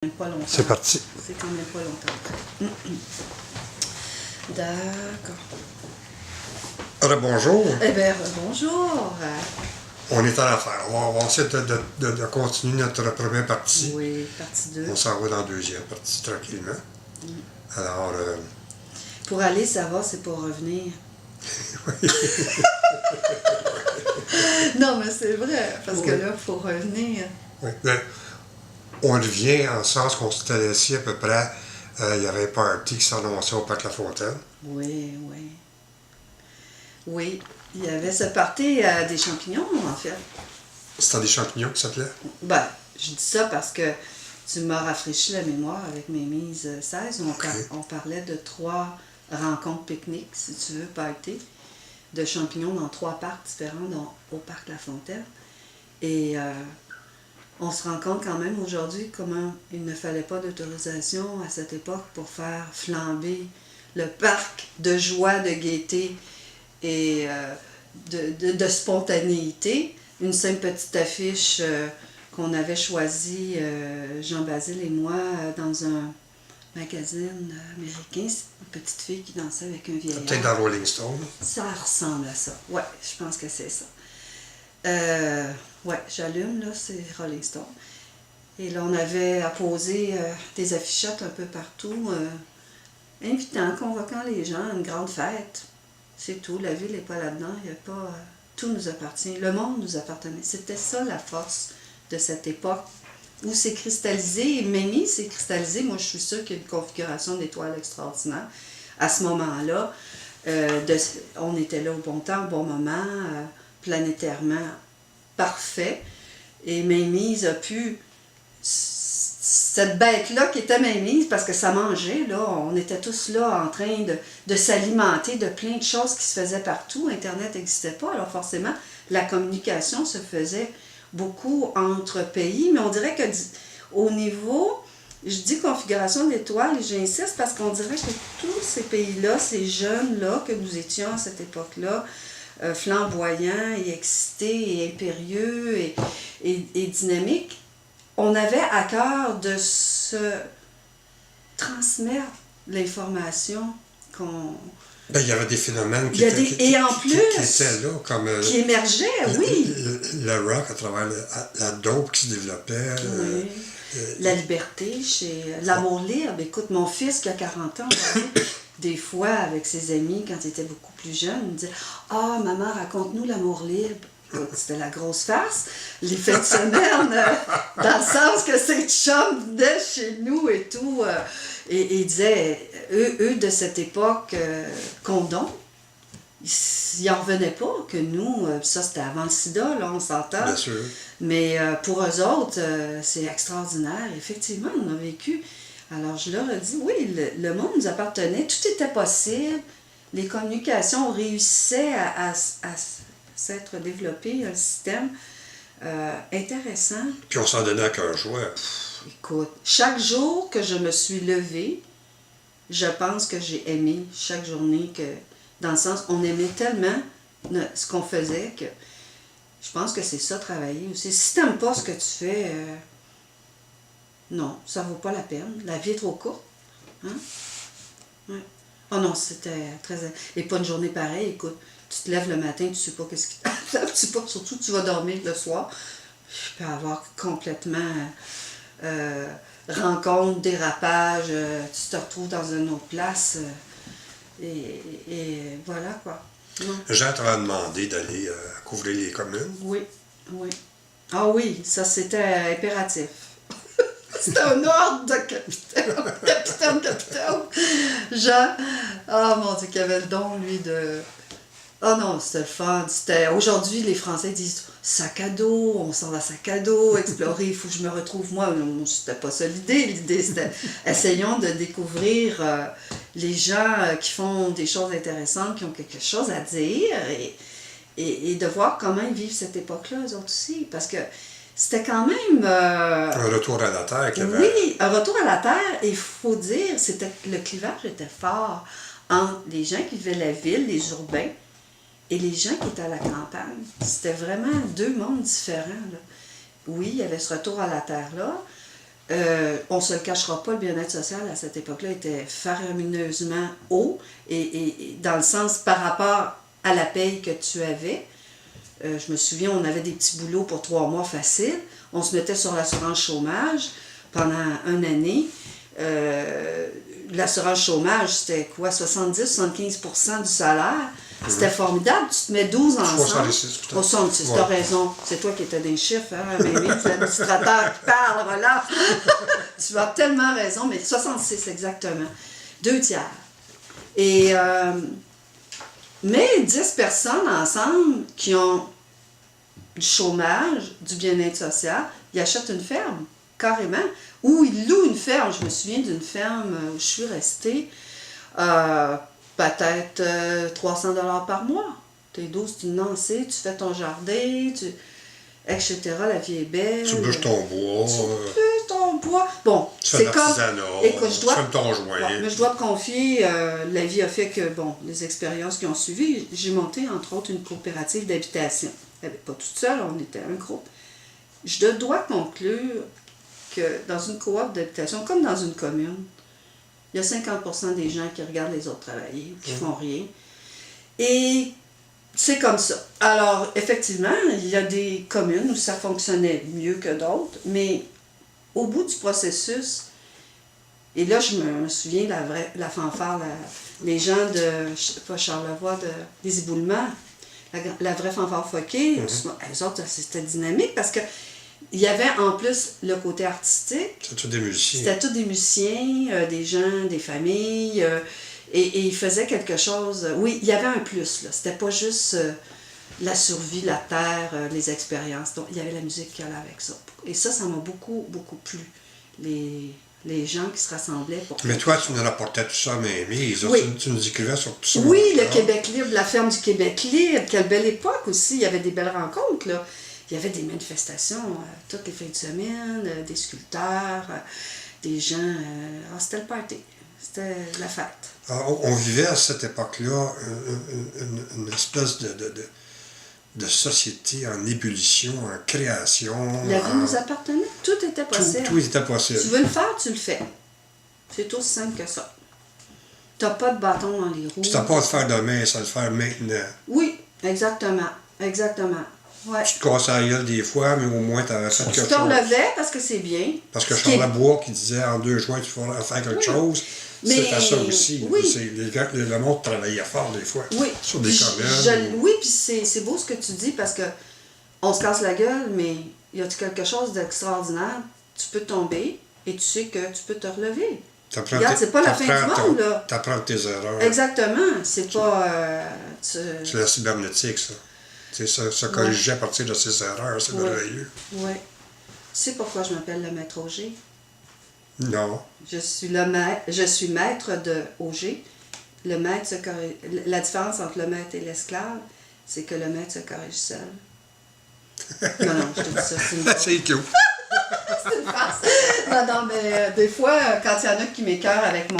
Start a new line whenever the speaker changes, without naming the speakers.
Pas longtemps.
C'est parti.
C'est quand même pas longtemps. D'accord.
Bonjour.
Eh bien, bonjour.
On est en affaire. On va essayer de continuer notre première partie.
Oui, partie 2.
On s'en va dans la deuxième partie tranquillement. Alors,
Pour aller, ça va, c'est pour revenir. Non, mais c'est vrai, parce que là, il faut revenir.
oui. On revient en sens qu'on s'était laissé à peu près. Il y avait un party qui s'annonçait au Parc La Fontaine.
Oui, oui. Oui, il y avait ce party des champignons, en fait.
C'était des champignons qui s'appelaient?
Ben, je dis ça parce que tu m'as rafraîchi la mémoire avec mes mises 16. On parlait de 3 rencontres pique-nique, si tu veux, party, de champignons dans 3 parcs différents, dont au Parc La Fontaine. Et on se rend compte quand même aujourd'hui comment il ne fallait pas d'autorisation à cette époque pour faire flamber le parc de joie, de gaieté et de spontanéité. Une simple petite affiche qu'on avait choisie, Jean-Basile et moi, dans un magazine américain. C'est une petite fille qui dansait avec un vieillard.
Peut-être dans Rolling Stone.
Ça ressemble à ça. Ouais, je pense que c'est ça. Ouais, j'allume, là, c'est Rolling Stone. Et là, on avait apposé des affichettes un peu partout, invitant, convoquant les gens à une grande fête. C'est tout, la ville n'est pas là-dedans, il y a pas... tout nous appartient, le monde nous appartenait. C'était ça la force de cette époque où c'est cristallisé, et Mamie s'est cristallisé. Moi, je suis sûre qu'il y a une configuration d'étoiles extraordinaire. À ce moment-là, on était là au bon temps, au bon moment, planétairement parfait. Et Mamie a pu... Cette bête-là qui était Mamie, parce que ça mangeait, là, on était tous là en train de s'alimenter de plein de choses qui se faisaient partout. Internet n'existait pas, alors forcément, la communication se faisait beaucoup entre pays, mais on dirait que au niveau, je dis configuration d'étoiles, et j'insiste parce qu'on dirait que tous ces pays-là, ces jeunes-là que nous étions à cette époque-là, flamboyants et excités et impérieux et dynamiques, on avait à cœur de se transmettre l'information qu'on...
Ben, il y avait des phénomènes qui
étaient
là, comme
qui émergeaient, oui.
Le rock à travers la dope qui se développait.
Oui. La liberté, chez l'amour libre. Écoute, mon fils qui a 40 ans, des fois, avec ses amis, quand il était beaucoup plus jeune, il me disait « Ah, maman, raconte-nous l'amour libre. » C'était la grosse farce, les fins de semaine, dans le sens que ces chums venaient chez nous et tout. Et ils disaient, eux de cette époque, condom, ils n'en revenaient pas que nous, ça c'était avant le sida, là, on s'entend.
Bien sûr.
Mais pour eux autres, c'est extraordinaire. Effectivement, on a vécu. Alors je leur ai dit, oui, le monde nous appartenait, tout était possible, les communications réussissaient à s'être développé un système intéressant.
Puis on s'en donnait à cœur joie.
Écoute, chaque jour que je me suis levée, je pense que j'ai aimé chaque journée, que dans le sens, on aimait tellement ce qu'on faisait que je pense que c'est ça, travailler aussi. Si tu n'aimes pas ce que tu fais, non, ça vaut pas la peine. La vie est trop courte. Hein? Ouais. Oh non, c'était très... Et pas une journée pareille, écoute. Tu te lèves le matin, tu sais pas qu'est-ce qui t'arrive, tu sais pas, surtout tu vas dormir le soir. Je peux avoir complètement rencontre, dérapage, tu te retrouves dans une autre place et voilà quoi. Non.
Jean t'avait demandé d'aller couvrir les communes.
Oui, oui. Ah oui, ça c'était impératif. C'était un ordre de capitaine. Jean, oh mon Dieu, qu'il avait le don, lui, de... Oh non, c'était le fun. Aujourd'hui, les Français disent sac à dos, on sort la sac à dos, explorer, il faut que je me retrouve. Moi, c'était pas ça l'idée. L'idée, c'était essayons de découvrir les gens qui font des choses intéressantes, qui ont quelque chose à dire et de voir comment ils vivent cette époque-là, eux autres aussi. Parce que c'était quand même...
un retour à la terre.
Oui, un retour à la terre. Et il faut dire, le clivage était fort entre les gens qui vivaient la ville, les urbains, et les gens qui étaient à la campagne. C'était vraiment 2 mondes différents, là. Oui, il y avait ce retour à la terre-là. on ne se le cachera pas, le bien-être social à cette époque-là était faramineusement haut, et dans le sens par rapport à la paye que tu avais. Je me souviens, on avait des petits boulots pour 3 mois faciles. On se mettait sur l'assurance chômage pendant une année. L'assurance chômage, c'était quoi? 70-75% du salaire. C'était formidable. Tu te mets 12 ensemble.
66, tout à fait.
66,
Ouais.
t'as raison. C'est toi qui étais des chiffres, hein? Mais oui, c'est l'administrateur qui parle, voilà. Tu as tellement raison, mais 66 exactement. 2/3. Et, mais 10 personnes ensemble qui ont du chômage, du bien-être social, ils achètent une ferme, carrément. Ou ils louent une ferme. Je me souviens d'une ferme où je suis restée, peut-être 300 $ par mois. T'es 12, tu lancé, tu fais ton jardin, etc. La vie est belle.
Tu bûches ton bois.
Tu ton bois. Bon,
Tu fais
c'est
de
comme...
l'artisanat.
Écoute,
Tu fais ton joint.
Ouais, mais je dois te confier, la vie a fait que, bon, les expériences qui ont suivi, j'ai monté, entre autres, une coopérative d'habitation. Pas toute seule, on était un groupe. Je dois conclure que dans une coop d'habitation, comme dans une commune, il y a 50% des gens qui regardent les autres travailler, qui font rien. Et c'est comme ça. Alors, effectivement, il y a des communes où ça fonctionnait mieux que d'autres, mais au bout du processus, et là, je me souviens, la fanfare, les gens de, pas Charlevoix, des éboulements, la vraie fanfare Foquet, eux autres, c'était dynamique parce que il y avait en plus le côté artistique.
C'était tous des musiciens.
C'était tous des musiciens, des gens, des familles, et ils faisaient quelque chose. Oui, il y avait un plus, là. C'était pas juste la survie, la terre, les expériences. Donc, il y avait la musique qui allait avec ça. Et ça m'a beaucoup, beaucoup plu. Les gens qui se rassemblaient pour...
Mais toi, tu nous rapportais tout ça à mainmise.
Oui.
Tu nous écrivais sur tout ça.
Oui, le Québec libre, la ferme du Québec libre. Quelle belle époque aussi. Il y avait des belles rencontres, là. Il y avait des manifestations toutes les fins de semaine, des sculpteurs, des gens... c'était le party. C'était la fête.
Alors, on vivait à cette époque-là une espèce de société en ébullition, en création.
La vie nous appartenait. Tout était possible.
Tout était possible.
Tu veux le faire, tu le fais. C'est aussi simple que ça. Tu n'as pas de bâton dans les roues.
Tu n'as pas à le faire demain, ça le faire maintenant.
Oui, exactement. Exactement. Ouais.
Tu te casses la gueule des fois, mais au moins tu avais fait quelque chose.
Tu te relevais parce que c'est bien.
Parce que Charles Bois qui disait en 2 juin, tu feras faire quelque chose, c'était ça aussi.
Oui.
Le monde travaillait fort des fois.
Oui.
Sur des communes.
Oui, puis c'est beau ce que tu dis parce que on se casse la gueule, mais il y a quelque chose d'extraordinaire. Tu peux tomber et tu sais que tu peux te relever. Regarde, c'est pas la fin du monde, là.
Tu apprends tes erreurs.
Exactement. C'est pas...
C'est la cybernétique, ça. Se corriger à partir de ses erreurs, c'est merveilleux.
Oui. Tu sais pourquoi je m'appelle le maître Auger?
Non.
Je suis maître de Auger. Le maître se corrige. La différence entre le maître et l'esclave, c'est que le maître se corrige seul. Non, je te dis ça, c'est une farce.
C'est cute.
C'est une farce. Non, mais des fois, quand il y en a qui m'écœurent avec mon